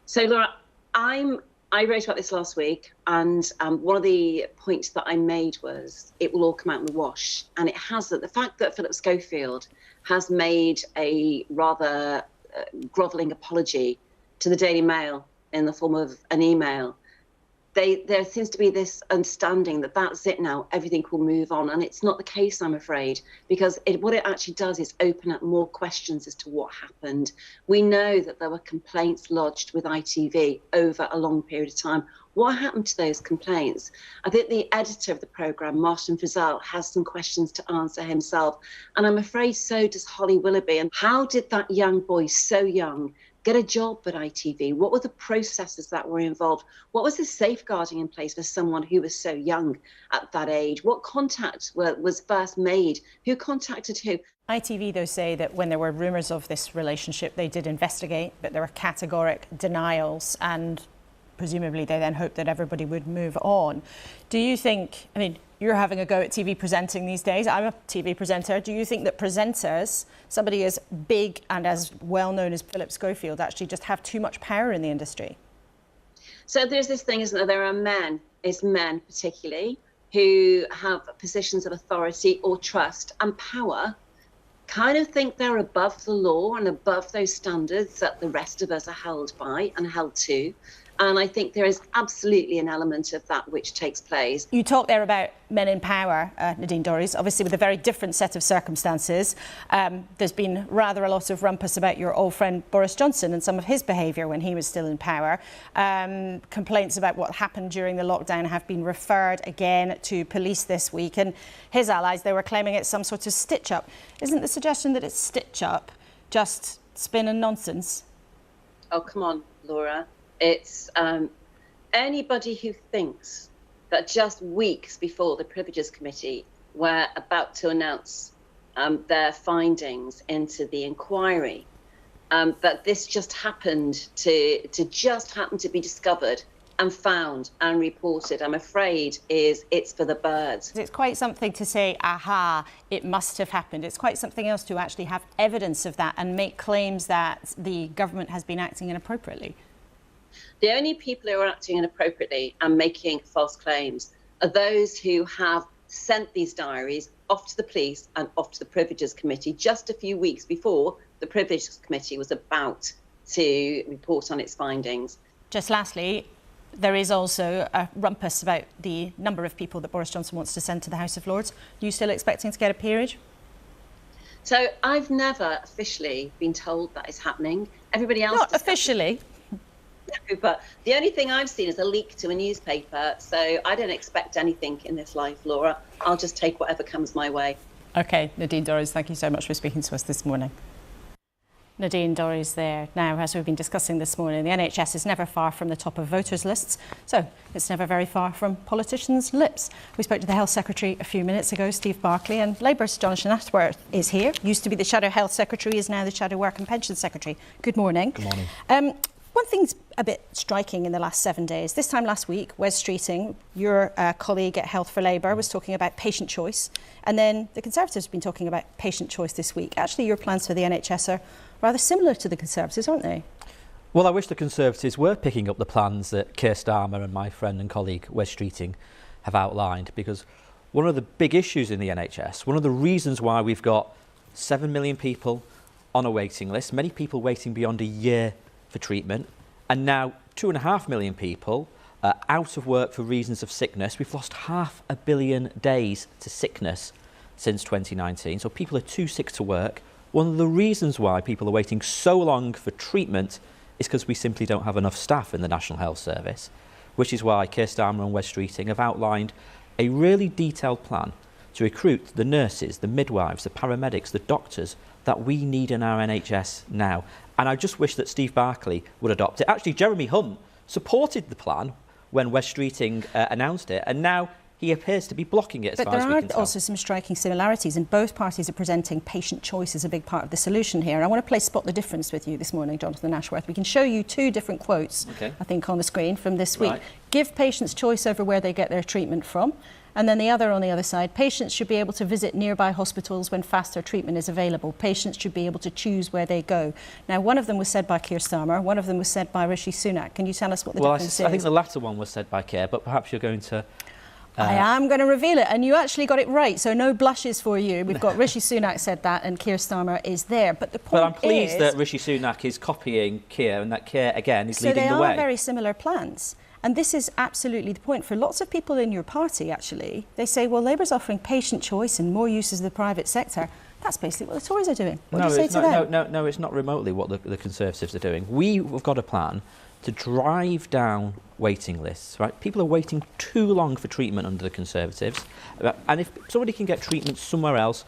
So, Laura, I'm I wrote about this last week, and one of the points that I made was it will all come out in the wash. And it hasn't. The fact that Philip Schofield has made a rather grovelling apology to the Daily Mail in the form of an email, there seems to be this understanding that that's it now, everything will move on. And it's not the case, I'm afraid, because what it actually does is open up more questions as to what happened. We know that there were complaints lodged with ITV over a long period of time. What happened to those complaints? I think the editor of the programme, Martin Frizzell, has some questions to answer himself. And I'm afraid so does Holly Willoughby. And how did that young boy, so young, get a job at ITV? What were the processes that were involved? What was the safeguarding in place for someone who was so young at that age? What contact was first made? Who contacted who? ITV, though, say that when there were rumours of this relationship, they did investigate, but there were categoric denials, and presumably they then hoped that everybody would move on. Do you think, I mean, you're having a go at TV presenting these days. I'm a TV presenter. Do you think that presenters, somebody as big and as well known as Philip Schofield, actually just have too much power in the industry? So there's this thing, isn't there? There are men particularly, who have positions of authority or trust and power, kind of think they're above the law and above those standards that the rest of us are held by and held to. And I think there is absolutely an element of that which takes place. You talk there about men in power, Nadine Dorries, obviously with a very different set of circumstances. There's been rather a lot of rumpus about your old friend Boris Johnson and some of his behaviour when he was still in power. Complaints about what happened during the lockdown have been referred again to police this week. And his allies, they were claiming it's some sort of stitch-up. Isn't the suggestion that it's stitch-up just spin and nonsense? Oh, come on, Laura. It's anybody who thinks that just weeks before the Privileges Committee were about to announce their findings into the inquiry, that this just happened to be discovered and found and reported, I'm afraid, it's for the birds. It's quite something to say, aha, it must have happened. It's quite something else to actually have evidence of that and make claims that the government has been acting inappropriately. The only people who are acting inappropriately and making false claims are those who have sent these diaries off to the police and off to the Privileges Committee just a few weeks before the Privileges Committee was about to report on its findings. Just lastly, there is also a rumpus about the number of people that Boris Johnson wants to send to the House of Lords. Are you still expecting to get a peerage? So I've never officially been told that is happening. Everybody else... Not officially. But the only thing I've seen is a leak to a newspaper, so I don't expect anything in this life, Laura. I'll just take whatever comes my way. OK, Nadine Dorries, thank you so much for speaking to us this morning. Nadine Dorries there. Now, as we've been discussing this morning, the NHS is never far from the top of voters' lists, so it's never very far from politicians' lips. We spoke to the Health Secretary a few minutes ago, Steve Barclay, and Labour's Jonathan Ashworth is here. Used to be the Shadow Health Secretary, is now the Shadow Work and Pension Secretary. Good morning. Good morning. One thing's a bit striking in the last 7 days. This time last week, Wes Streeting, your colleague at Health for Labour, was talking about patient choice. And then the Conservatives have been talking about patient choice this week. Actually, your plans for the NHS are rather similar to the Conservatives, aren't they? Well, I wish the Conservatives were picking up the plans that Keir Starmer and my friend and colleague Wes Streeting have outlined, because one of the big issues in the NHS, one of the reasons why we've got 7 million people on a waiting list, many people waiting beyond a year for treatment, and now 2.5 million people out of work for reasons of sickness. We've lost 500 million days to sickness since 2019, so people are too sick to work. One of the reasons why people are waiting so long for treatment is because we simply don't have enough staff in the National Health Service, which is why Keir Starmer and Wes Streeting have outlined a really detailed plan to recruit the nurses, the midwives, the paramedics, the doctors that we need in our NHS now. And I just wish that Steve Barclay would adopt it. Actually, Jeremy Hunt supported the plan when Wes Streeting announced it, and now he appears to be blocking it as but far as we there can are tell. also some striking similarities, and both parties are presenting patient choice as a big part of the solution here. And I want to play Spot the Difference with you this morning, Jonathan Ashworth. We can show you two different quotes, I think, on the screen from this week. Right. Give patients choice over where they get their treatment from. And then the other on the other side, patients should be able to visit nearby hospitals when faster treatment is available. Patients should be able to choose where they go. Now, one of them was said by Keir Starmer, one of them was said by Rishi Sunak. Can you tell us what the difference is? I think the latter one was said by Keir, but perhaps you're going to... I am going to reveal it, and you actually got it right, so no blushes for you. We've got Rishi Sunak said that, and Keir Starmer is there. But the point But I'm pleased that Rishi Sunak is copying Keir, and that Keir, again, is leading the way. So they are very similar plans. And this is absolutely the point. For lots of people in your party, actually, they say, well, Labour's offering patient choice and more uses of the private sector. That's basically what the Tories are doing. What do you say to them? No, it's not remotely what the Conservatives are doing. We've got a plan to drive down waiting lists, right? People are waiting too long for treatment under the Conservatives. And if somebody can get treatment somewhere else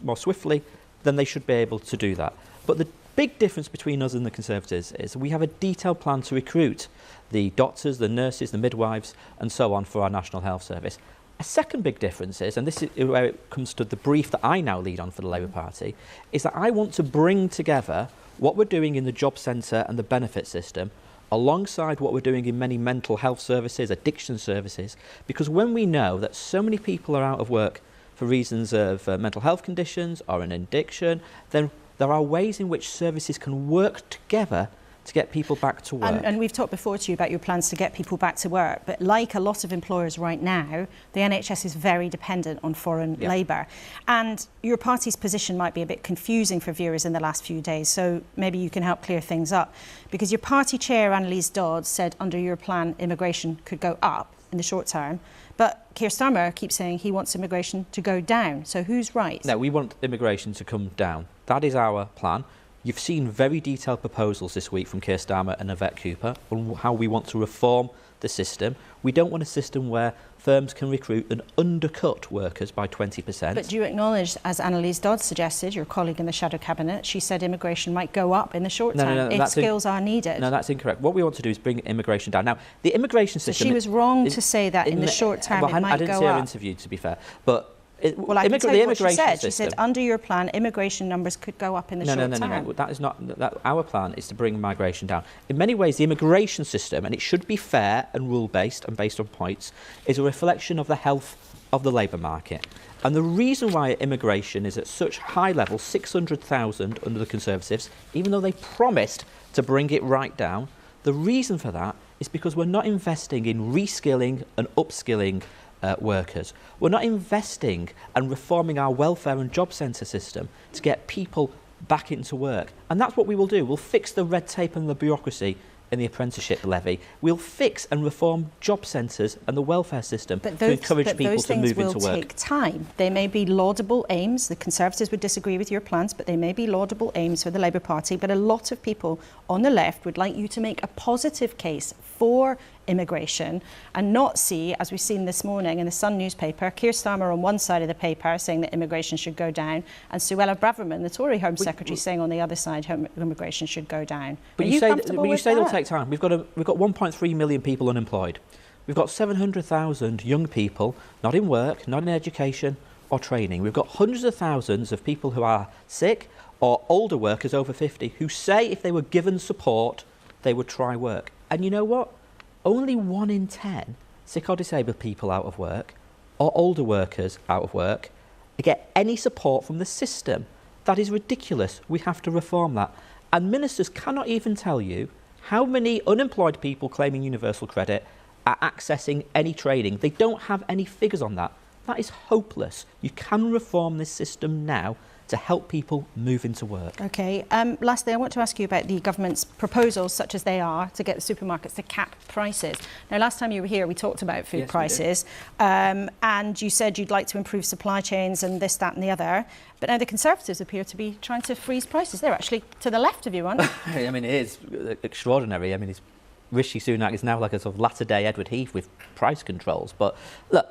more swiftly, then they should be able to do that. But the big difference between us and the Conservatives is we have a detailed plan to recruit the doctors, the nurses, the midwives, and so on for our National Health Service. A second big difference is, and this is where it comes to the brief that I now lead on for the Labour Party, is that I want to bring together what we're doing in the job centre and the benefit system alongside what we're doing in many mental health services, addiction services, because when we know that so many people are out of work for reasons of mental health conditions or an addiction, then there are ways in which services can work together to get people back to work. And we've talked before to you about your plans to get people back to work, but like a lot of employers right now, the NHS is very dependent on foreign labour. And your party's position might be a bit confusing for viewers in the last few days, so maybe you can help clear things up. Because your party chair, Annalise Dodds, said under your plan immigration could go up in the short term, but Keir Starmer keeps saying he wants immigration to go down. So who's right? No, we want immigration to come down. That is our plan. You've seen very detailed proposals this week from Keir Starmer and Yvette Cooper on how we want to reform the system. We don't want a system where firms can recruit and undercut workers by 20%. But do you acknowledge, as Annalise Dodds suggested, your colleague in the Shadow Cabinet, she said immigration might go up in the short term if skills are needed? No, that's incorrect. What we want to do is bring immigration down. Now, the immigration system... So she was wrong to say that in the short term it might go up. I didn't see her interview, to be fair. But well, I can tell you what she said. She said under your plan, immigration numbers could go up in the short term. No. That is not. Our plan is to bring migration down. In many ways, the immigration system, and it should be fair and rule-based and based on points, is a reflection of the health of the labour market. And the reason why immigration is at such high levels, 600,000 under the Conservatives, even though they promised to bring it right down, the reason for that is because we're not investing in reskilling and upskilling workers. We're not investing and reforming our welfare and job centre system to get people back into work. And that's what we will do. We'll fix the red tape and the bureaucracy in the apprenticeship levy. We'll fix and reform job centres and the welfare system to encourage people to move into work. Those things will take time. They may be laudable aims. The Conservatives would disagree with your plans, but they may be laudable aims for the Labour Party. But a lot of people on the left would like you to make a positive case for immigration and not see, as we've seen this morning in the Sun newspaper, Keir Starmer on one side of the paper saying that immigration should go down, and Suella Braverman, the Tory Home Secretary, saying on the other side immigration should go down. But you say they'll take time. We've got 1.3 million people unemployed. We've got 700,000 young people not in work, not in education or training. We've got hundreds of thousands of people who are sick or older workers over 50 who say if they were given support, they would try work. And you know what? Only 1 in 10 sick or disabled people out of work or older workers out of work get any support from the system. That is ridiculous. We have to reform that. And ministers cannot even tell you how many unemployed people claiming universal credit are accessing any training. They don't have any figures on that. That is hopeless. You can reform this system now to help people move into work. OK. Lastly, I want to ask you about the government's proposals, such as they are, to get the supermarkets to cap prices. Now, last time you were here, we talked about food prices, and you said you'd like to improve supply chains and this, that and the other. But now the Conservatives appear to be trying to freeze prices. They're actually to the left of you, aren't they? I mean, it is extraordinary. I mean, Rishi Sunak is now like a sort of latter-day Edward Heath with price controls. But look,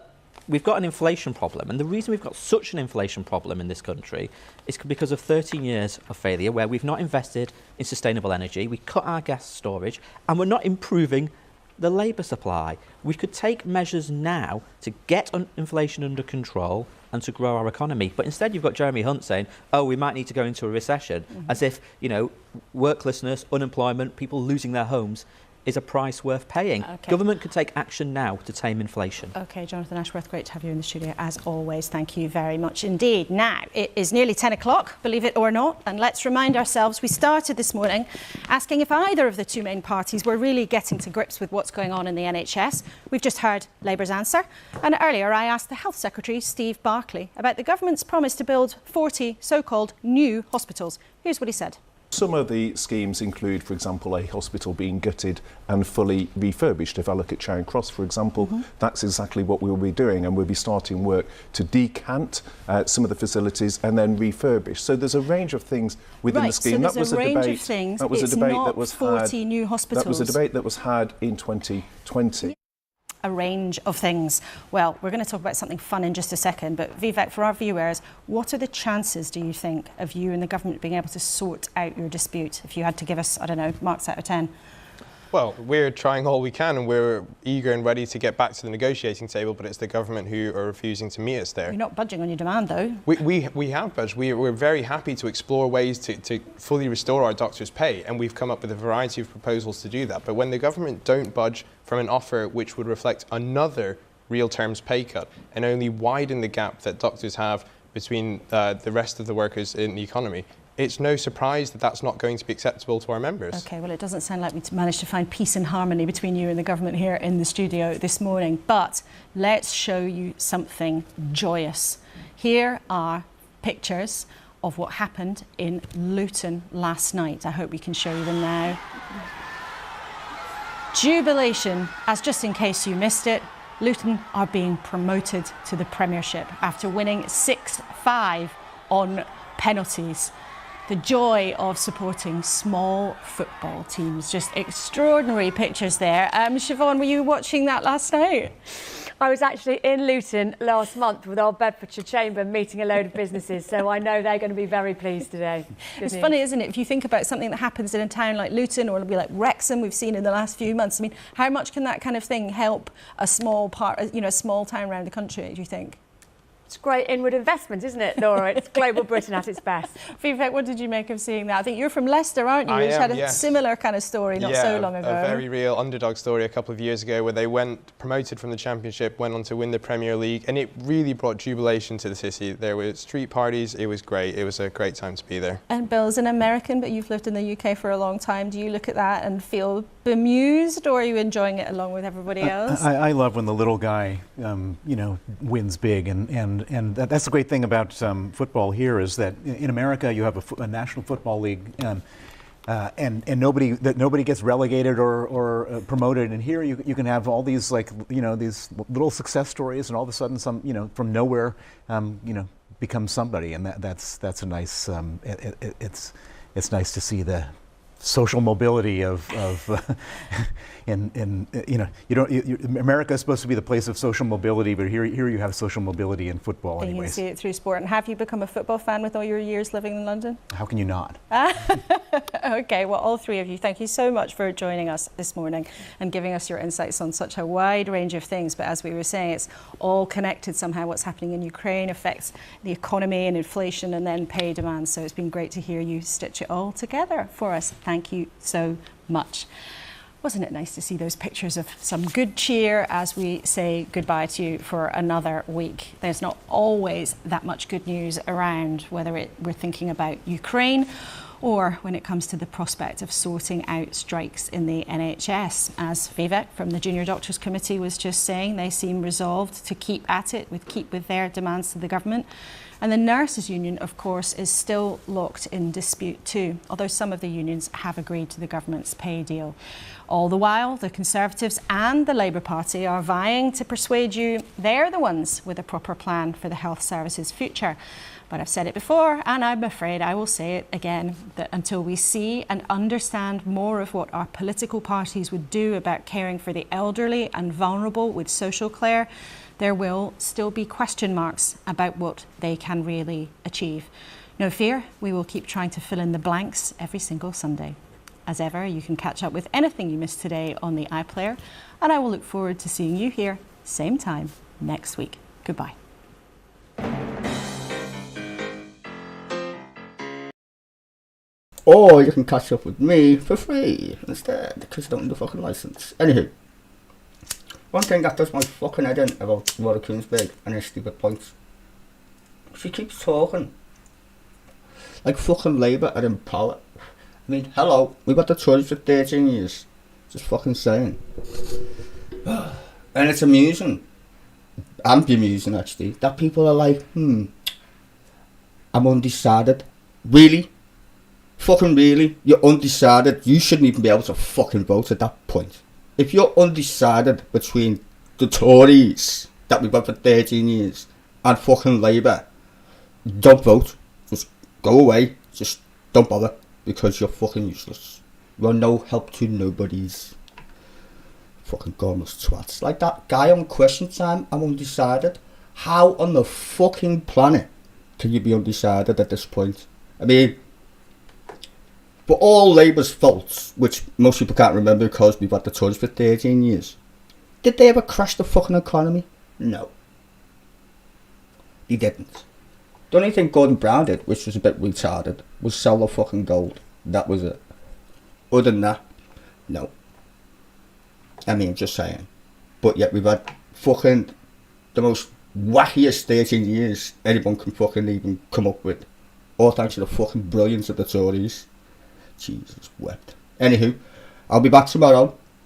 we've got an inflation problem, and the reason we've got such an inflation problem in this country is because of 13 years of failure where we've not invested in sustainable energy, we cut our gas storage, and we're not improving the labour supply. We could take measures now to get inflation under control and to grow our economy. But instead you've got Jeremy Hunt saying, oh, we might need to go into a recession, as if, you know, worklessness, unemployment, people losing their homes is a price worth paying. Okay. Government could take action now to tame inflation. OK, Jonathan Ashworth, great to have you in the studio as always. Thank you very much indeed. Now, it is nearly 10 o'clock, believe it or not, and let's remind ourselves we started this morning asking if either of the two main parties were really getting to grips with what's going on in the NHS. We've just heard Labour's answer, and earlier I asked the Health Secretary, Steve Barclay, about the government's promise to build 40 so-called new hospitals. Here's what he said. Some of the schemes include, for example, a hospital being gutted and fully refurbished. If I look at Charing Cross, for example, that's exactly what we'll be doing, and we'll be starting work to decant some of the facilities and then refurbish. So there's a range of things within the scheme. So there's a range of things. That was a debate that was 40 new hospitals. That was a debate that was had in 2020. A range of things. Well, we're going to talk about something fun in just a second, but Vivek, for our viewers, what are the chances, do you think, of you and the government being able to sort out your dispute? If you had to give us, I don't know, marks out of 10. Well, we're trying all we can and we're eager and ready to get back to the negotiating table, but it's the government who are refusing to meet us there. You're not budging on your demand, though. We have budged. We're very happy to explore ways to fully restore our doctors' pay, and we've come up with a variety of proposals to do that. But when the government don't budge from an offer which would reflect another real terms pay cut and only widen the gap that doctors have between the rest of the workers in the economy, it's no surprise that that's not going to be acceptable to our members. OK, well, it doesn't sound like we managed to find peace and harmony between you and the government here in the studio this morning. But let's show you something joyous. Here are pictures of what happened in Luton last night. I hope we can show you them now. Jubilation, as just in case you missed it, Luton are being promoted to the Premiership after winning 6-5 on penalties. The joy of supporting small football teams. Just extraordinary pictures there. Siobhan, were you watching that last night? I was actually in Luton last month with our Bedfordshire Chamber meeting a load of businesses, so I know they're going to be very pleased today. It's funny, isn't it? If you think about something that happens in a town like Luton or it'll be like Wrexham we've seen in the last few months. I mean, how much can that kind of thing help a small part, you know, a small town around the country, do you think? It's great inward investment, isn't it, Laura? It's global Britain at its best. Vivek, what did you make of seeing that? I think you're from Leicester, aren't you? I had a yes. similar kind of story not so long ago. A very real underdog story a couple of years ago where they went promoted from the Championship, went on to win the Premier League, and it really brought jubilation to the city. There were street parties, it was great. It was a great time to be there. And Bill's an American, but you've lived in the UK for a long time. Do you look at that and feel bemused, or are you enjoying it along with everybody else? I love when the little guy, you know, wins big, and that's the great thing about football here is that in America you have a national football league, and nobody gets relegated or promoted. And here you can have all these, like, you know, these little success stories, and all of a sudden some, you know, from nowhere, you know, becomes somebody, and that's a nice. It's nice to see the social mobility of in you know, America is supposed to be the place of social mobility, but here you have social mobility in football anyways. You can see it through sport. And have you become a football fan with all your years living in London? How can you not? Okay, well, all three of you, thank you so much for joining us this morning and giving us your insights on such a wide range of things. But as we were saying, it's all connected somehow. What's happening in Ukraine affects the economy and inflation and then pay demands. So it's been great to hear you stitch it all together for us. Thank you so much. Wasn't it nice to see those pictures of some good cheer as we say goodbye to you for another week? There's not always that much good news around, whether we're thinking about Ukraine or when it comes to the prospect of sorting out strikes in the NHS. As Vivek from the Junior Doctors Committee was just saying, they seem resolved to keep at it, keep with their demands to the government. And the Nurses Union, of course, is still locked in dispute too, although some of the unions have agreed to the government's pay deal. All the while, the Conservatives and the Labour Party are vying to persuade you they're the ones with a proper plan for the health service's future. But I've said it before, and I'm afraid I will say it again, that until we see and understand more of what our political parties would do about caring for the elderly and vulnerable with social care, there will still be question marks about what they can really achieve. No fear, we will keep trying to fill in the blanks every single Sunday. As ever, you can catch up with anything you missed today on the iPlayer, and I will look forward to seeing you here, same time, next week. Goodbye. Or you can catch up with me for free instead, because you don't need a fucking license. Anywho, one thing that does my fucking head in about Laura Kuenssberg and her stupid points, she keeps talking like fucking Labour are in power. I mean, hello, we've got the Tories for 13 years. Just fucking saying. And it's amusing, and bemusing actually, that people are like, I'm undecided. Really? Fucking really? You're undecided? You shouldn't even be able to fucking vote at that point. If you're undecided between the Tories that we've got for 13 years and fucking Labour, don't vote. Just go away. Just don't bother, because you're fucking useless. You're no help to nobody's. Fucking gormless twats. Like that guy on Question Time, I'm undecided. How on the fucking planet can you be undecided at this point? I mean, for all Labour's faults, which most people can't remember because we've had the Tories for 13 years, did they ever crash the fucking economy? No. They didn't. The only thing Gordon Brown did, which was a bit retarded, was sell the fucking gold. That was it. Other than that, no. I mean, just saying. But yet we've had fucking the most wackiest 13 years anyone can fucking even come up with. All thanks to the fucking brilliance of the Tories. Jesus wept. Anywho, I'll be back tomorrow.